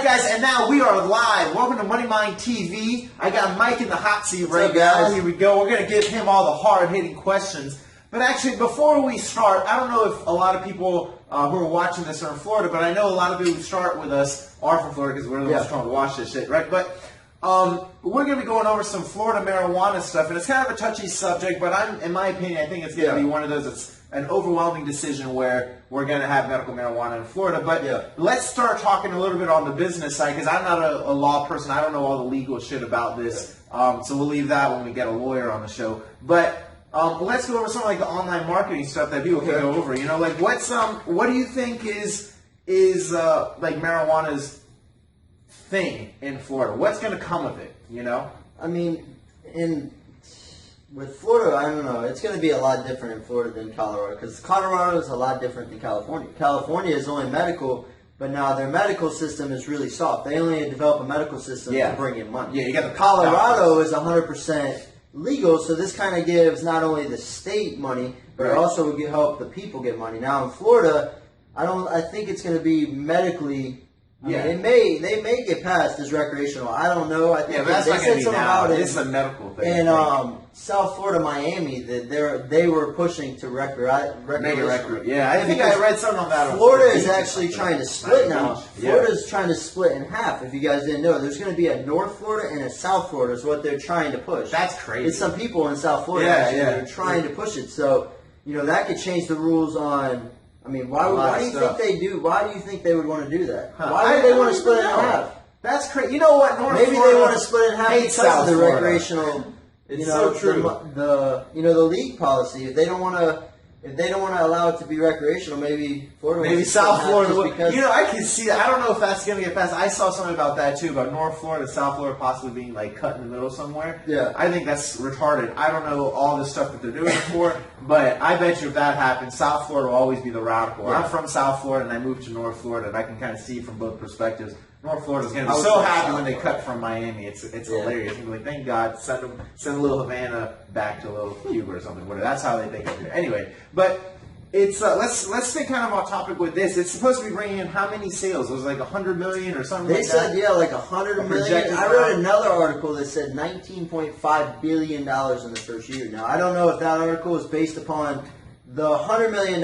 guys, and now we are live. Welcome to MoneyMind TV. I got Mike in the hot seat right What's up, now. guys? Here we go. We're going to give him all the hard-hitting questions. But actually, before we start, I don't know if a lot of people who are watching this are in Florida, but I know a lot of people who start with us are from Florida because we're the ones trying to watch this shit, right? But we're going to be going over some Florida marijuana stuff, and it's kind of a touchy subject, but in my opinion, I think it's going to be one of those that's an overwhelming decision where we're going to have medical marijuana in Florida. But let's start talking a little bit on the business side, because I'm not a law person. I don't know all the legal shit about this, so we'll leave that when we get a lawyer on the show. But let's go over some like the online marketing stuff that people can go over. You know, like what do you think is like marijuana's thing in Florida? What's going to come of it? You know, I mean, with Florida, I don't know. It's going to be a lot different in Florida than Colorado, because Colorado is a lot different than California. California is only medical, but now their medical system is really soft. They only develop a medical system to bring in money. Yeah, you got the Colorado is 100% legal, so this kind of gives not only the state money, but it also will help the people get money. Now in Florida, I think it's going to be medically. They may get passed as recreational. I don't know. I think that's not going to be now. This is a medical thing. In South Florida, Miami, they were pushing to recreational. Yeah, I think I read something on that. Florida is actually trying to split now. Florida is trying to split in half. If you guys didn't know, there's going to be a North Florida and a South Florida is what they're trying to push. That's crazy. It's some people in South Florida that are trying to push it. So that could change the rules on. I mean, why do you think they do? Why do you think they would want to do that? Why would they want to split it in half? That's crazy. You know what? Maybe they want to split it in half because of the recreational. It's so true. The league policy. If they don't want to allow it to be recreational, maybe Florida. Maybe South Florida. I can see that. I don't know if that's going to get passed. I saw something about that too, about North Florida, South Florida possibly being like cut in the middle somewhere. Yeah. I think that's retarded. I don't know all the stuff that they're doing it for, but I bet you if that happens, South Florida will always be the radical. Yeah. I'm from South Florida and I moved to North Florida, and I can kind of see from both perspectives. North Florida is going to be so happy when they cut from Miami. It's hilarious. You're like, thank God, send a little Havana back to a little Cuba or something. Whatever. That's how they think of it. Anyway, but it's let's stay kind of on topic with this. It's supposed to be bringing in how many sales? It was like 100 million or something. They said like 100 million. I read another article that said 19.5 billion dollars in the first year. Now I don't know if that article is based upon the $100 million.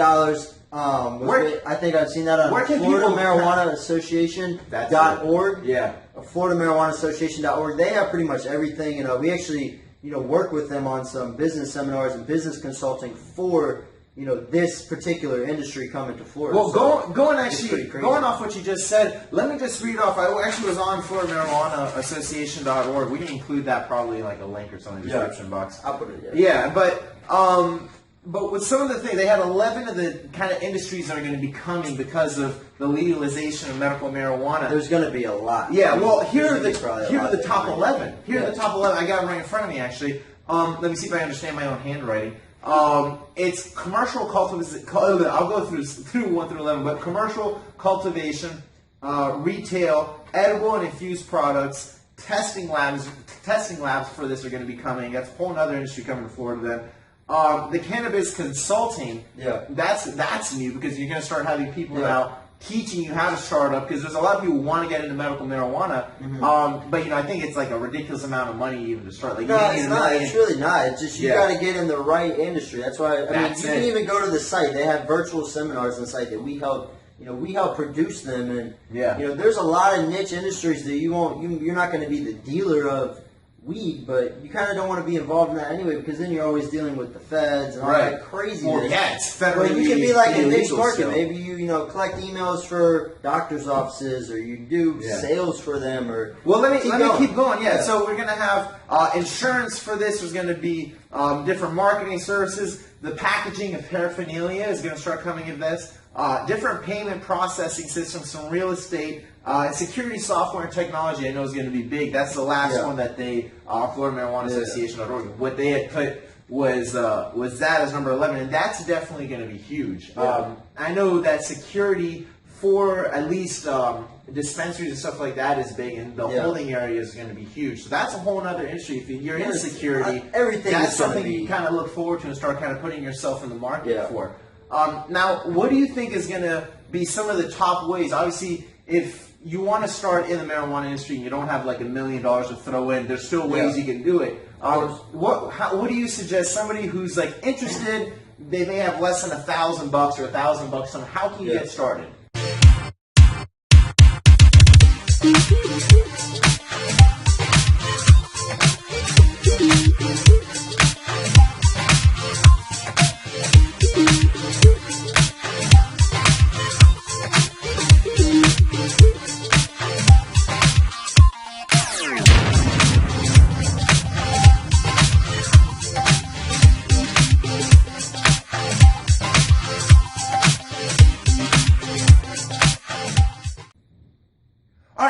I think I've seen that on Florida Marijuana Association.org. Florida Marijuana Association.org. They have pretty much everything. We actually work with them on some business seminars and business consulting for this particular industry coming to Florida. Well, going off what you just said, let me just read off. I actually was on Florida Marijuana Association.org. We can include that probably like a link or something in the description box. I'll put it. But with some of the things, they had 11 of the kind of industries that are going to be coming because of the legalization of medical marijuana. There's going to be a lot. Yeah, well, here are the top 11. Here are the top 11. I got them right in front of me, actually. Let me see if I understand my own handwriting. It's commercial cultivation. I'll go through 1 through 11, but commercial cultivation, retail, edible and infused products, testing labs. Testing labs for this are going to be coming. That's a whole other industry coming to Florida then. The cannabis consulting, that's new because you're going to start having people now teaching you how to start up, because there's a lot of people who want to get into medical marijuana, but I think it's like a ridiculous amount of money even to start. Like, no, it's not. It's really not. It's just you got to get in the right industry. That's why. I mean, you can even go to the site. They have virtual seminars on the site that we help. We help produce them, and there's a lot of niche industries that you're not going to be the dealer of weed, but you kind of don't want to be involved in that anyway, because then you're always dealing with the feds and all that craziness. Well, it's federally. But you can be like a niche market. Maybe you collect emails for doctors' offices, or you do sales for them, or let me keep going. So we're gonna have insurance for this. There's gonna be different marketing services. The packaging of paraphernalia is gonna start coming in this. Different payment processing systems, some real estate. Security software and technology, I know, is going to be big. That's the last one that they, Florida Marijuana Association.org, what they had put was that as number 11, and that's definitely going to be huge. I know that security for at least dispensaries and stuff like that is big, and the holding area is going to be huge. So that's a whole other industry. If you're in security, that's something you kind of look forward to and start kind of putting yourself in the market for. Now, what do you think is going to be some of the top ways? Obviously, if you want to start in the marijuana industry and you don't have like $1 million to throw in, there's still ways you can do it. What do you suggest somebody who's like interested? They may have less than $1,000 or $1,000. So how can you get started?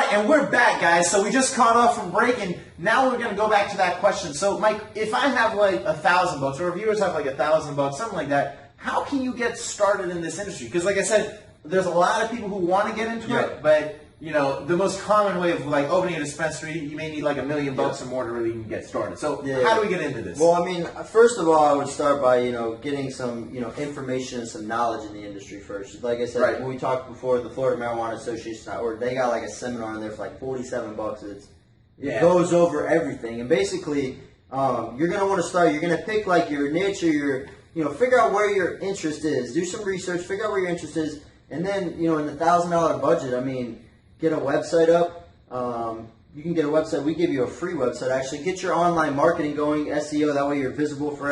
And we're back, guys. So we just caught off from break, and now we're going to go back to that question. So, Mike, if I have like $1,000, or viewers have like $1,000, something like that, how can you get started in this industry? Because, like I said, there's a lot of people who want to get into it, but you know, the most common way of like opening a dispensary, you may need like $1 million or more to really even get started. So how do we get into this? Well, I mean, first of all, I would start by, you know, getting some, you know, information and some knowledge in the industry first. Like I said, when we talked before, the Florida Marijuana Association, or they got like a seminar in there for like $47. It goes over everything. And basically, you're going to want to start, you're going to pick like your niche or your, you know, figure out where your interest is. Do some research, figure out where your interest is. And then, you know, in the $1,000 budget, I mean, get a website up. You can get a website. We give you a free website. Actually, get your online marketing going, SEO. That way, you're visible for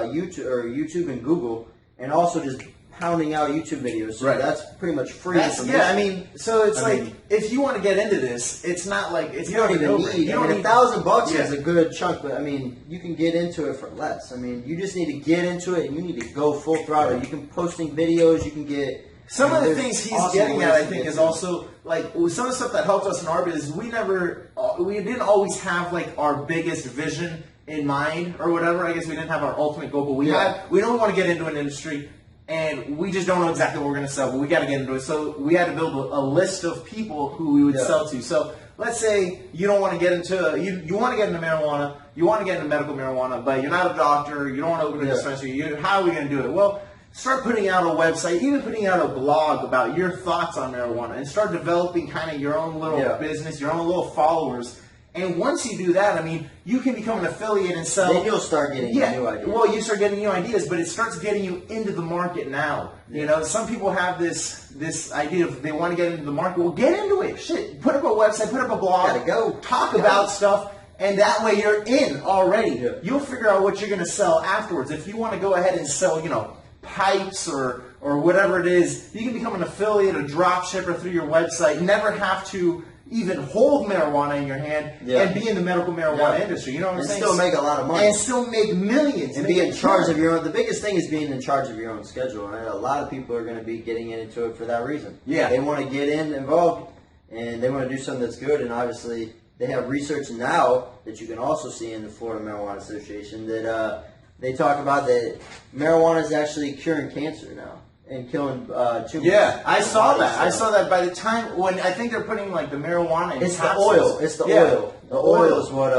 YouTube and Google, and also just pounding out YouTube videos. So that's pretty much free. I mean, so it's if you want to get into this, it's not like you don't even need. You don't need $1,000 is a good chunk, but I mean, you can get into it for less. I mean, you just need to get into it, and you need to go full throttle. You can posting videos. You can get. Some of the things he's getting at, I think, is also like some of the stuff that helped us in our business. We didn't always have like our biggest vision in mind or whatever. I guess we didn't have our ultimate goal, but we know we want to get into an industry, and we just don't know exactly what we're going to sell, but we got to get into it. So we had to build a list of people who we would sell to. So let's say you don't want to get into you want to get into marijuana, you want to get into medical marijuana, but you're not a doctor, you don't want to open a dispensary. How are we going to do it? Well, start putting out a website, even putting out a blog about your thoughts on marijuana, and start developing kind of your own little business, your own little followers. And once you do that, I mean, you can become an affiliate and sell. Then you'll start getting new ideas. Well, you start getting new ideas, but it starts getting you into the market now. You know, some people have this idea of they want to get into the market. Well, get into it. Shit, put up a website, put up a blog, talk about stuff. And that way you're in already. You'll figure out what you're going to sell afterwards. If you want to go ahead and sell, you know, pipes or whatever it is, you can become an affiliate, a drop shipper through your website, never have to even hold marijuana in your hand and be in the medical marijuana industry. You know what I'm saying? And still make a lot of money. And still make millions. And be in charge of your own. The biggest thing is being in charge of your own schedule. And a lot of people are going to be getting into it for that reason. They want to get involved, and they want to do something that's good. And obviously, they have research now that you can also see in the Florida Marijuana Association that they talk about that marijuana is actually curing cancer now and killing tumors. Yeah, I saw that. I saw that by the time when I think they're putting like the marijuana in It's the oil. It's the oil. The oil is what,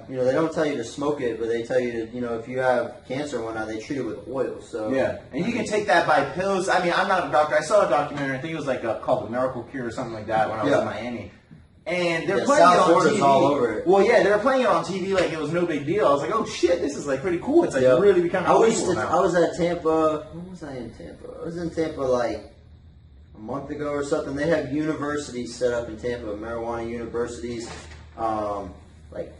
you know, they don't tell you to smoke it, but they tell you to, you know, if you have cancer and whatnot, they treat it with oil. So and you can take that by pills. I mean, I'm not a doctor. I saw a documentary, I think it was like called The Miracle Cure or something like that when I was in Miami. And they're playing it on TV. All over it. Well, they were playing it on TV like it was no big deal. I was like, oh shit, this is like pretty cool. It's like really becoming illegal now. I was at Tampa. When was I in Tampa? I was in Tampa like a month ago or something. They have universities set up in Tampa, marijuana universities, like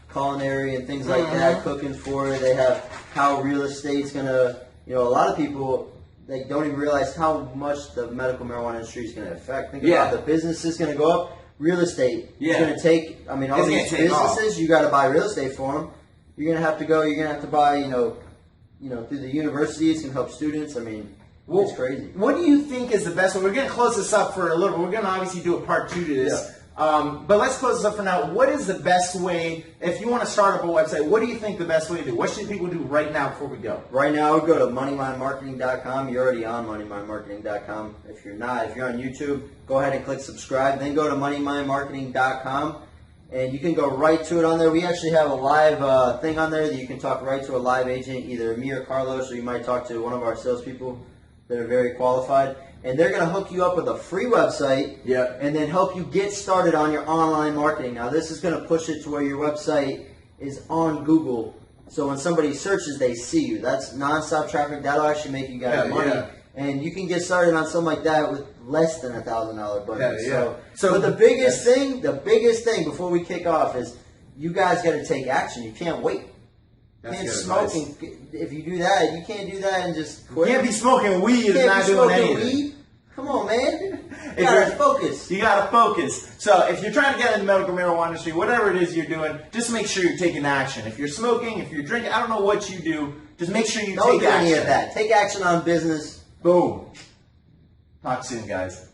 culinary and things like that, cooking for it. They have how real estate's gonna, you know, a lot of people, they don't even realize how much the medical marijuana industry is going to affect. Think about the business is going to go up. Real estate is going to take, I mean, all these businesses, you got to buy real estate for them. You're going to have to go, you're going to have to buy, you know, through the universities can help students. I mean, it's crazy. What do you think is the best way? We're going to close this up for a little bit. We're going to obviously do a part 2 to this. But let's close this up for now. What is the best way, if you want to start up a website, what do you think the best way to do? What should people do right now before we go? Right now, I would go to MoneyMindMarketing.com. You're already on MoneyMindMarketing.com. If you're not, if you're on YouTube, go ahead and click subscribe. Then go to MoneyMindMarketing.com. And you can go right to it on there. We actually have a live thing on there that you can talk right to a live agent, either me or Carlos, or you might talk to one of our salespeople that are very qualified. and they're going to hook you up with a free website, and then help you get started on your online marketing. Now, this is going to push it to where your website is on Google, so when somebody searches, they see you. That's nonstop traffic. That'll actually make you guys money. Yeah. And you can get started on something like that with less than $1,000 budget. But the biggest thing before we kick off is you guys got to take action. You can't wait. You can't smoke. If you do that, you can't do that and just quit. You can't be smoking weed and not doing anything. Weed? Come on, man. You gotta focus. You gotta focus. So if you're trying to get in the medical marijuana industry, whatever it is you're doing, just make sure you're taking action. If you're smoking, if you're drinking, I don't know what you do, just make sure you take action. Don't do any of that. Take action on business. Boom. Talk soon, guys.